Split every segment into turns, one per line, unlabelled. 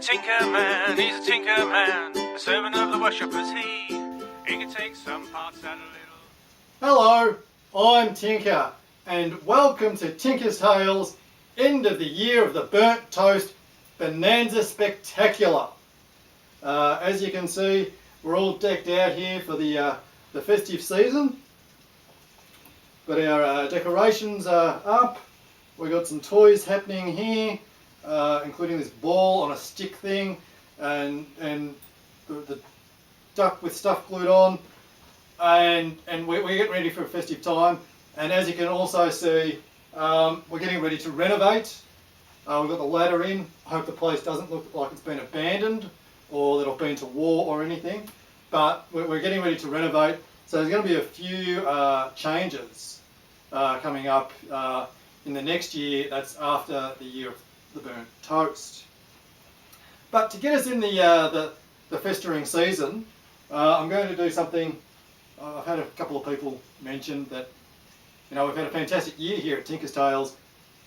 tinker man, he's a tinker man, a servant of the worship is he. He can take some parts out a little.
Hello, I'm Tinker, and welcome to Tinker's Tales, end of the year of the Burnt Toast Bonanza Spectacular. As you can see, we're all decked out here for the festive season. But our decorations are up. We've got some toys happening here, including this ball on a stick thing, and the duck with stuff glued on, and we're getting ready for a festive time. And as you can also see, we're getting ready to renovate. We've got the ladder in. I hope the place doesn't look like it's been abandoned or that I've been to war or anything. But we're getting ready to renovate, so there's going to be a few changes coming up in the next year. That's after the year of the burnt toast. But to get us in the festering season, I'm going to do something. I've had a couple of people mention that, you know, we've had a fantastic year here at Tinker's Tales,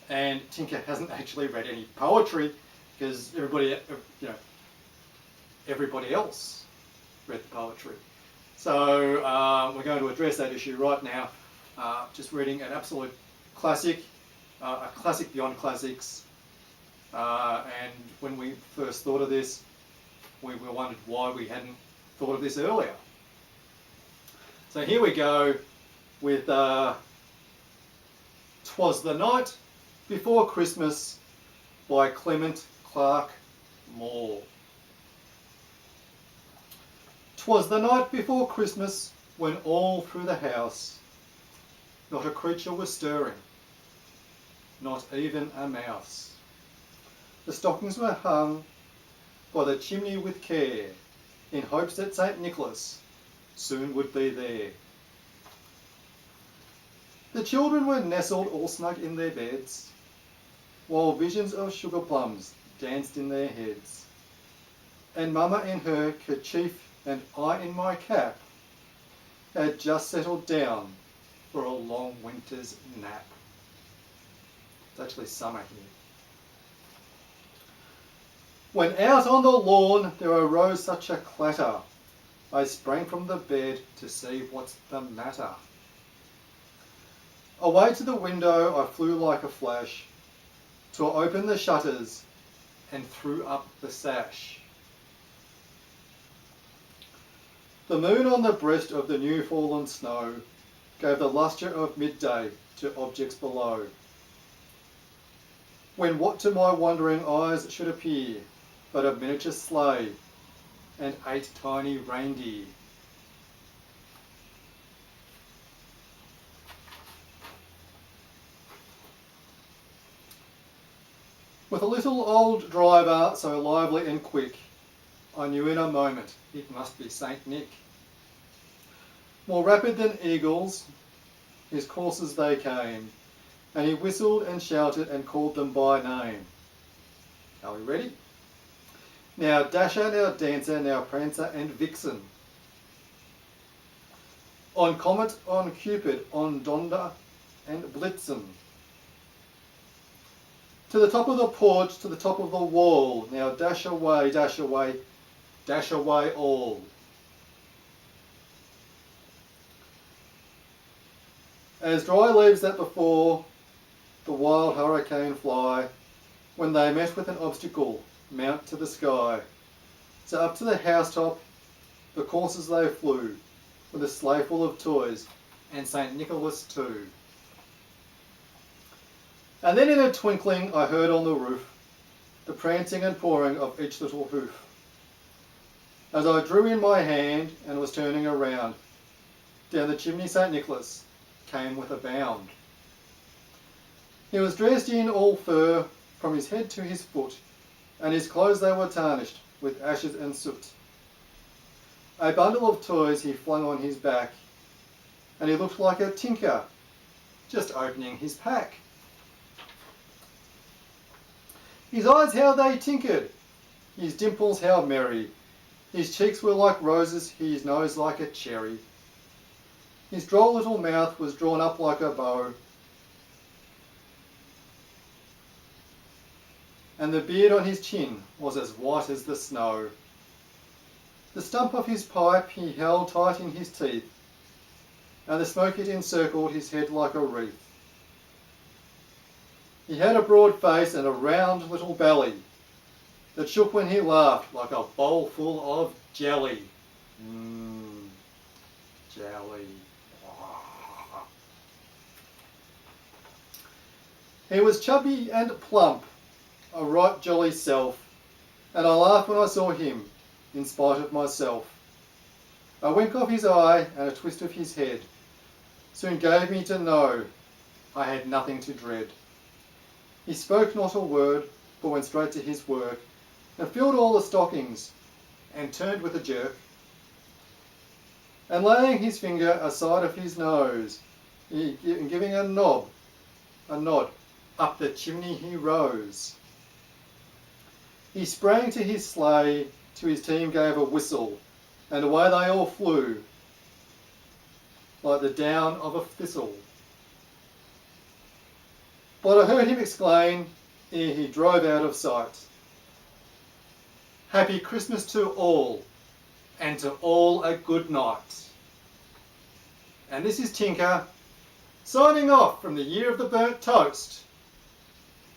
and Tinker hasn't actually read any poetry because everybody else read the poetry. So we're going to address that issue right now. Just reading an absolute classic, a classic beyond classics. And when we first thought of this, we wondered why we hadn't thought of this earlier. So here we go with 'Twas the Night Before Christmas by Clement Clarke Moore. 'Twas the night before Christmas when all through the house not a creature was stirring, not even a mouse. The stockings were hung by the chimney with care, in hopes that St. Nicholas soon would be there. The children were nestled all snug in their beds, while visions of sugar plums danced in their heads. And Mama in her kerchief and I in my cap had just settled down for a long winter's nap. It's actually summer here. When out on the lawn there arose such a clatter, I sprang from the bed to see what's the matter. Away to the window I flew like a flash, tore open the shutters and threw up the sash. The moon on the breast of the new fallen snow gave the lustre of midday to objects below, when what to my wondering eyes should appear but a miniature sleigh and 8 tiny reindeer. With a little old driver so lively and quick, I knew in a moment it must be Saint Nick. More rapid than eagles, his coursers they came, and he whistled and shouted and called them by name. Are we ready? Now Dasher, now Dancer, now Prancer and Vixen. On Comet, on Cupid, on Donder and Blitzen. To the top of the porch, to the top of the wall, now dash away, dash away, dash away all. As dry leaves that before the wild hurricane fly, when they met with an obstacle, mount to the sky. So up to the housetop, the coursers they flew, with a sleigh full of toys, and St. Nicholas too. And then in a twinkling I heard on the roof the prancing and pawing of each little hoof. As I drew in my hand and was turning around, down the chimney St. Nicholas came with a bound. He was dressed in all fur from his head to his foot, and his clothes they were tarnished with ashes and soot. A bundle of toys he flung on his back, and he looked like a tinker just opening his pack. His eyes how they tinkered, his dimples how merry, his cheeks were like roses, his nose like a cherry. His droll little mouth was drawn up like a bow, and the beard on his chin was as white as the snow. The stump of his pipe he held tight in his teeth, and the smoke it encircled his head like a wreath. He had a broad face and a round little belly that shook when he laughed like a bowl full of jelly. Jelly. He was chubby and plump, a right jolly self, and I laughed when I saw him, in spite of myself. A wink of his eye and a twist of his head soon gave me to know I had nothing to dread. He spoke not a word, but went straight to his work, and filled all the stockings, and turned with a jerk. And laying his finger aside of his nose, and giving a nod, up the chimney he rose. He sprang to his sleigh, to his team gave a whistle, and away they all flew, like the down of a thistle. But I heard him exclaim, ere he drove out of sight, "Happy Christmas to all, and to all a good night." And this is Tinker, signing off from the year of the burnt toast,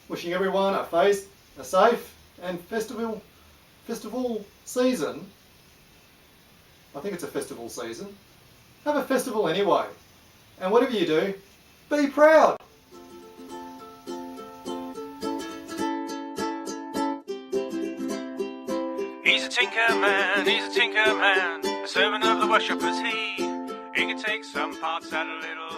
wishing everyone a safe and festival season. I think it's a festival season. Have a festival anyway. And whatever you do, be proud.
He's a tinker man, he's a tinker man, a servant of the worship is he. He can take some parts out a little